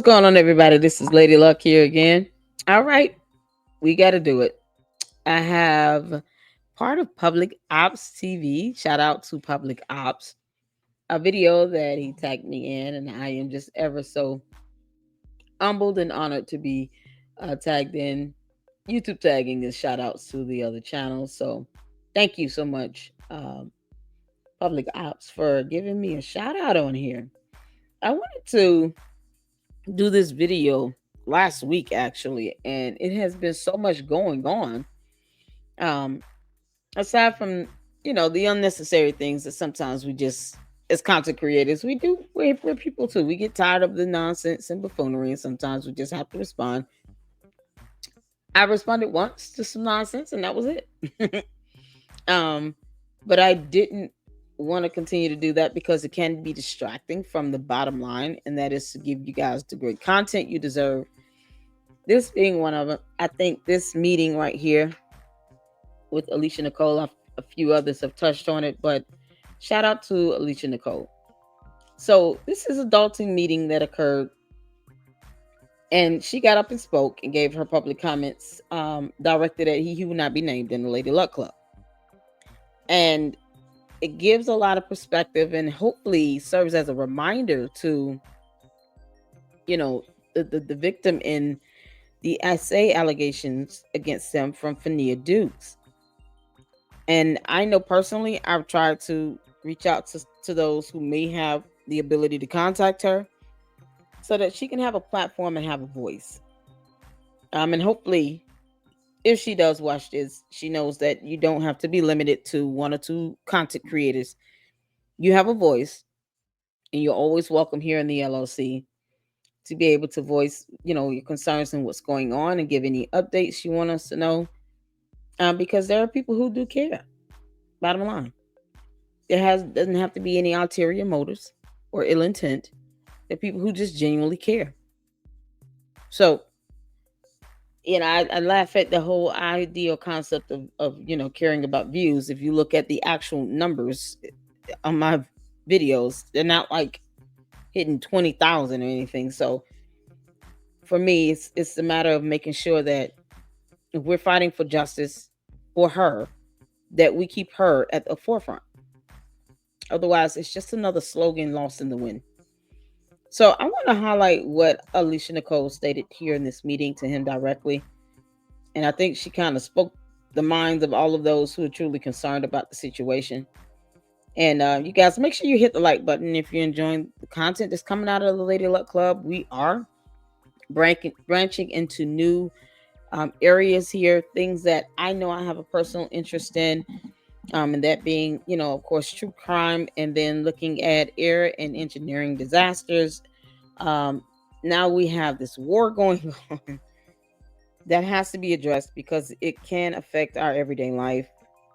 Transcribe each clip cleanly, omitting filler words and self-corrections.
What's going on, everybody? This is Lady Luck here again. All right, we got to do it. I have part of Public Ops TV. Shout out to Public Ops. A video that he tagged me in, and I am just ever so humbled and honored to be tagged in. YouTube tagging is shout outs to the other channels. So thank you so much, Public Ops, for giving me a shout out on here. I wanted to do this video last week actually, and it has been so much going on. Um, Aside from the unnecessary things that sometimes we just, as content creators, we do. We're people too. We get tired of the nonsense and buffoonery, and sometimes we just have to respond. I responded once to some nonsense, and that was it. um, but I didn't want to continue to do that because it can be distracting from the bottom line, and that is to give you guys the great content you deserve. This being one of them. I think this meeting right here with Alicia Nicole, a few others have touched on it, but shout out to Alicia Nicole. So this is a Dolton meeting that occurred, and she got up and spoke and gave her public comments directed at he who will not be named in the Lady Luck Club. And it gives a lot of perspective and hopefully serves as a reminder to, the victim in the SA allegations against them from Fania Dukes. And I know personally, I've tried to reach out to those who may have the ability to contact her so that she can have a platform and have a voice. And hopefully, if she does watch this, she knows that you don't have to be limited to one or two content creators. You have a voice, and you're always welcome here in the LLC to be able to voice, your concerns and what's going on and give any updates you want us to know. Because there are people who do care. Bottom line, doesn't have to be any ulterior motives or ill intent. There are people who just genuinely care. So, I laugh at the whole ideal concept of caring about views. If you look at the actual numbers on my videos, they're not like hitting 20,000 or anything. So, for me, it's a matter of making sure that if we're fighting for justice for her, that we keep her at the forefront. Otherwise, it's just another slogan lost in the wind. So I want to highlight what Alicia Nicole stated here in this meeting to him directly. And I think she kind of spoke the minds of all of those who are truly concerned about the situation. And you guys, make sure you hit the like button if you're enjoying the content that's coming out of the Lady Luck Club. We are branching into new areas here, things that I know I have a personal interest in, and that being, of course, true crime, and then looking at air and engineering disasters. Now we have this war going on that has to be addressed because it can affect our everyday life,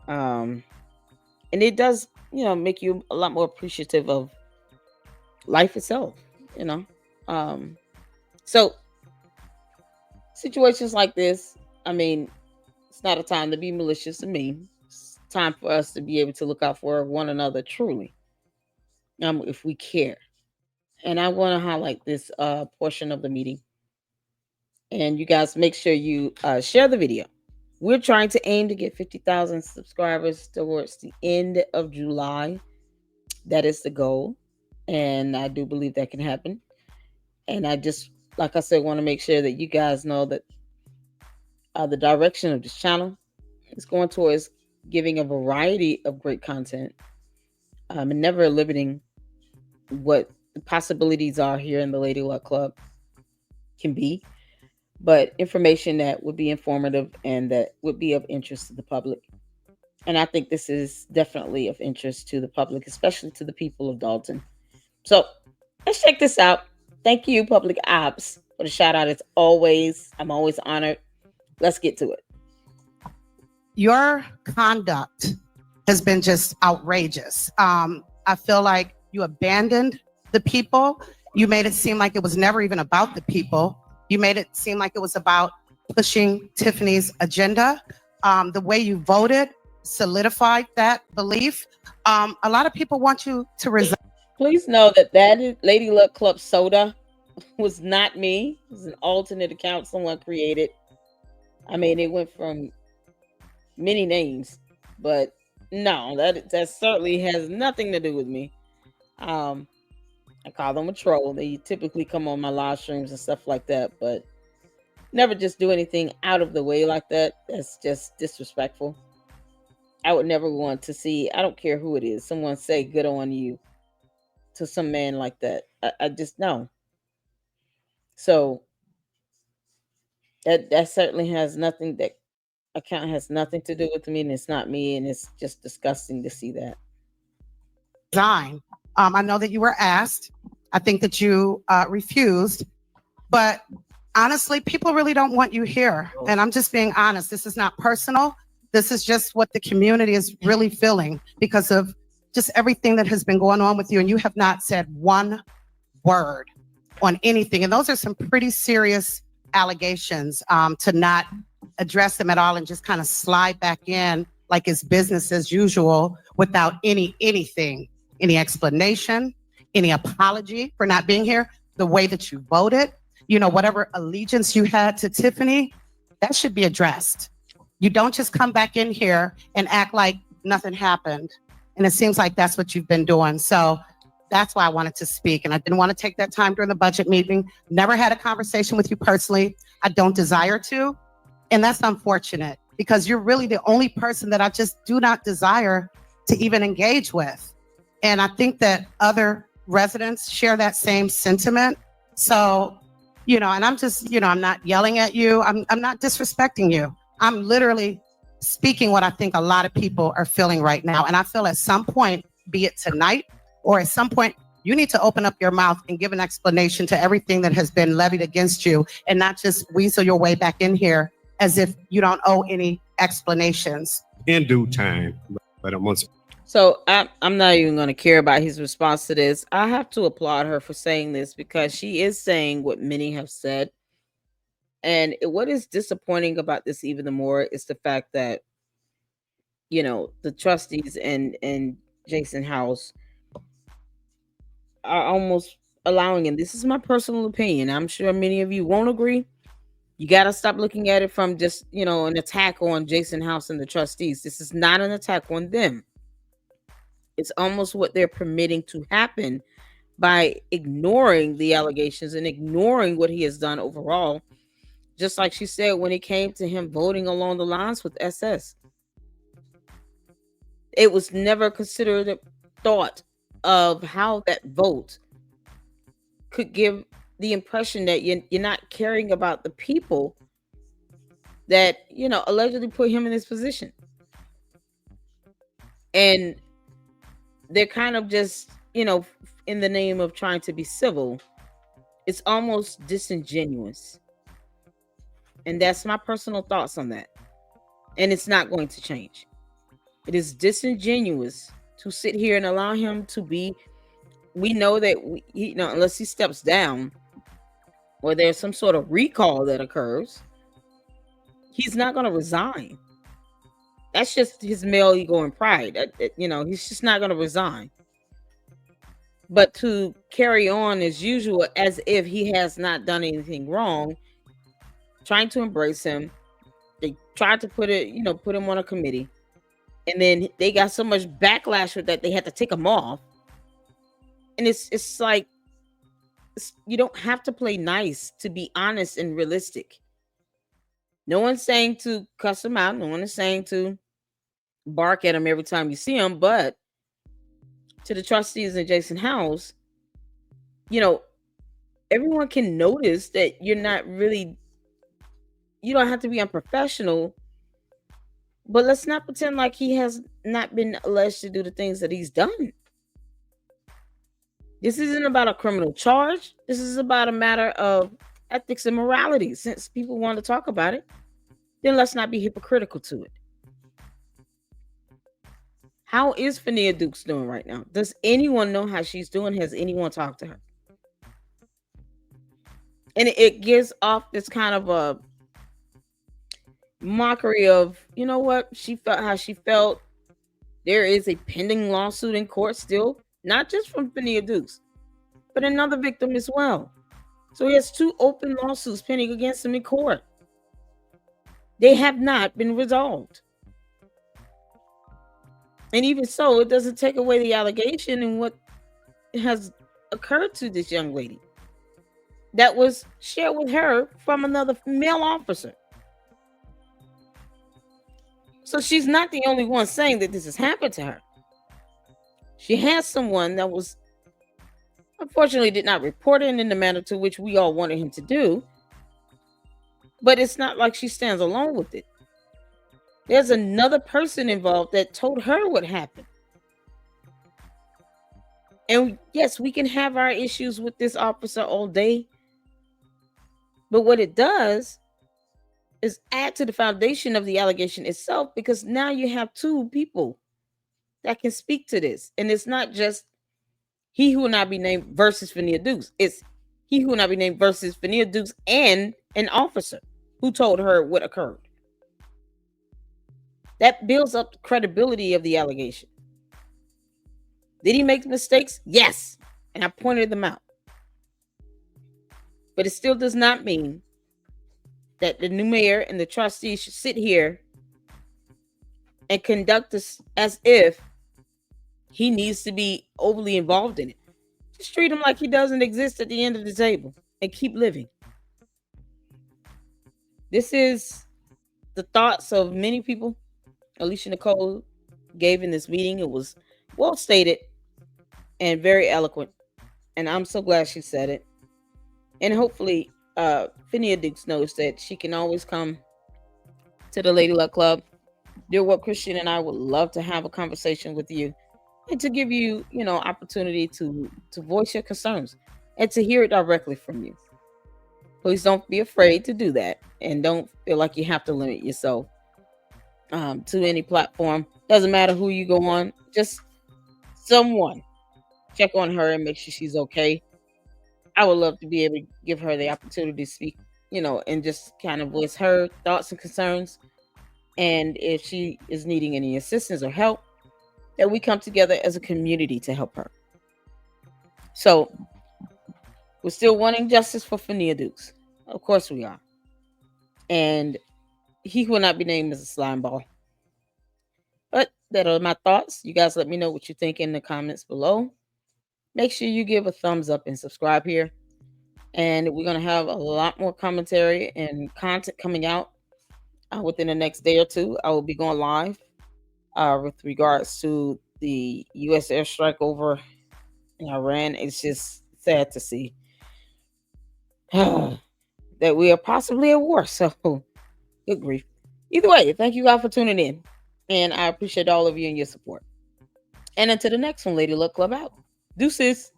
and it does, make you a lot more appreciative of life itself. So situations like this, it's not a time to be malicious to me. It's time for us to be able to look out for one another truly, if we care. And I want to highlight this portion of the meeting. And you guys, make sure you share the video. We're trying to aim to get 50,000 subscribers towards the end of July. That is the goal. And I do believe that can happen. And I just, like I said, want to make sure that you guys know that the direction of this channel is going towards giving a variety of great content, and never limiting what the possibilities are here in the Lady Luck Club can be, but information that would be informative and that would be of interest to the public. And I think this is definitely of interest to the public, especially to the people of Dolton. So let's check this out. Thank you, Public Ops, for the shout out. I'm always honored. Let's get to it. Your conduct has been just outrageous. I feel like you abandoned the people. You made it seem like it was never even about the people. You made it seem like it was about pushing Tiffany's agenda. The way you voted solidified that belief. A lot of people want you to resign. Please know that is Lady Luck Club soda. was not me. It was an alternate account someone created. I mean, it went from many names, but no, that certainly has nothing to do with me. Um, I call them a troll. They typically come on my live streams and stuff like that, but never just do anything out of the way like that. That's just disrespectful. I would never want to see, I don't care who it is, someone say good on you to some man like that. I just no. So that certainly has nothing, that account has nothing to do with me, and it's not me, and it's just disgusting to see that. Resign. I know that you were asked. I think that you refused, but honestly, people really don't want you here. And I'm just being honest. This is not personal. This is just what the community is really feeling because of just everything that has been going on with you. And you have not said one word on anything. And those are some pretty serious allegations, to not address them at all and just kind of slide back in like it's business as usual without anything, any explanation, any apology for not being here, the way that you voted, whatever allegiance you had to Tiffany, that should be addressed. You don't just come back in here and act like nothing happened. And it seems like that's what you've been doing. So that's why I wanted to speak. And I didn't want to take that time during the budget meeting. Never had a conversation with you personally. I don't desire to. And that's unfortunate because you're really the only person that I just do not desire to even engage with. And I think that other residents share that same sentiment. So, and I'm just, I'm not yelling at you. I'm not disrespecting you. I'm literally speaking what I think a lot of people are feeling right now. And I feel at some point, be it tonight or at some point, you need to open up your mouth and give an explanation to everything that has been levied against you and not just weasel your way back in here as if you don't owe any explanations. In due time, but I'm once. So I'm not even going to care about his response to this. I have to applaud her for saying this because she is saying what many have said. And what is disappointing about this even the more is the fact that, the trustees and Jason House are almost allowing, and this is my personal opinion, I'm sure many of you won't agree. You got to stop looking at it from just, an attack on Jason House and the trustees. This is not an attack on them. It's almost what they're permitting to happen by ignoring the allegations and ignoring what he has done overall. Just like she said, when it came to him voting along the lines with SS, it was never considered a thought of how that vote could give the impression that you're not caring about the people that, allegedly put him in this position. And they're kind of just, in the name of trying to be civil, it's almost disingenuous. And that's my personal thoughts on that. And it's not going to change. It is disingenuous to sit here and allow him to be. We know that, unless he steps down or there's some sort of recall that occurs, he's not going to resign. That's just his male ego and pride. He's just not going to resign. But to carry on as usual, as if he has not done anything wrong, trying to embrace him. They tried to put him on a committee. And then they got so much backlash with that, they had to take him off. And it's like, you don't have to play nice to be honest and realistic. No one's saying to cuss him out. No one is saying to bark at him every time you see him. But to the trustees and Jason House, everyone can notice that you're not really, you don't have to be unprofessional. But let's not pretend like he has not been alleged to do the things that he's done. This isn't about a criminal charge. This is about a matter of ethics and morality. Since people want to talk about it, then let's not be hypocritical to it. How is Fania Dukes doing right now? Does anyone know how she's doing? Has anyone talked to her? And it gives off this kind of a mockery of, what? She felt how she felt. There is a pending lawsuit in court still, not just from Fania Dukes, but another victim as well. So he has 2 open lawsuits pending against him in court. They have not been resolved. And even so, it doesn't take away the allegation and what has occurred to this young lady that was shared with her from another male officer. So she's not the only one saying that this has happened to her. She has someone that was unfortunately did not report it in the manner to which we all wanted him to do. But it's not like she stands alone with it. There's another person involved that told her what happened. And yes, we can have our issues with this officer all day. But what it does is add to the foundation of the allegation itself, because now you have 2 people that can speak to this. And it's not just he who will not be named versus Fania Dukes. It's he who will not be named versus Fania Dukes and an officer who told her what occurred. That builds up the credibility of the allegation. Did he make mistakes? Yes. And I pointed them out. But it still does not mean that the new mayor and the trustees should sit here and conduct this as if he needs to be overly involved in it. Just treat him like he doesn't exist at the end of the table and keep living. This is the thoughts of many people Alicia Nicole gave in this meeting. It was well stated and very eloquent. And I'm so glad she said it. And hopefully, Fania Dukes knows that she can always come to the Lady Luck Club. Dear What Christian and I would love to have a conversation with you and to give you, opportunity to voice your concerns and to hear it directly from you. Please don't be afraid to do that, and don't feel like you have to limit yourself to any platform. Doesn't matter who you go on, just someone check on her and make sure she's okay. I would love to be able to give her the opportunity to speak, and just kind of voice her thoughts and concerns. And if she is needing any assistance or help, that we come together as a community to help her. So we're still wanting justice for Fania Dukes. Of course we are. And he will not be named as a slime ball. But that are my thoughts. You guys let me know what you think in the comments below. Make sure you give a thumbs up and subscribe here. And we're going to have a lot more commentary and content coming out within the next day or two. I will be going live with regards to the U.S. airstrike over in Iran. It's just sad to see that we are possibly at war. So, good grief. Either way, thank you guys for tuning in. And I appreciate all of you and your support. And until the next one, Lady Luck Club out. Deuces.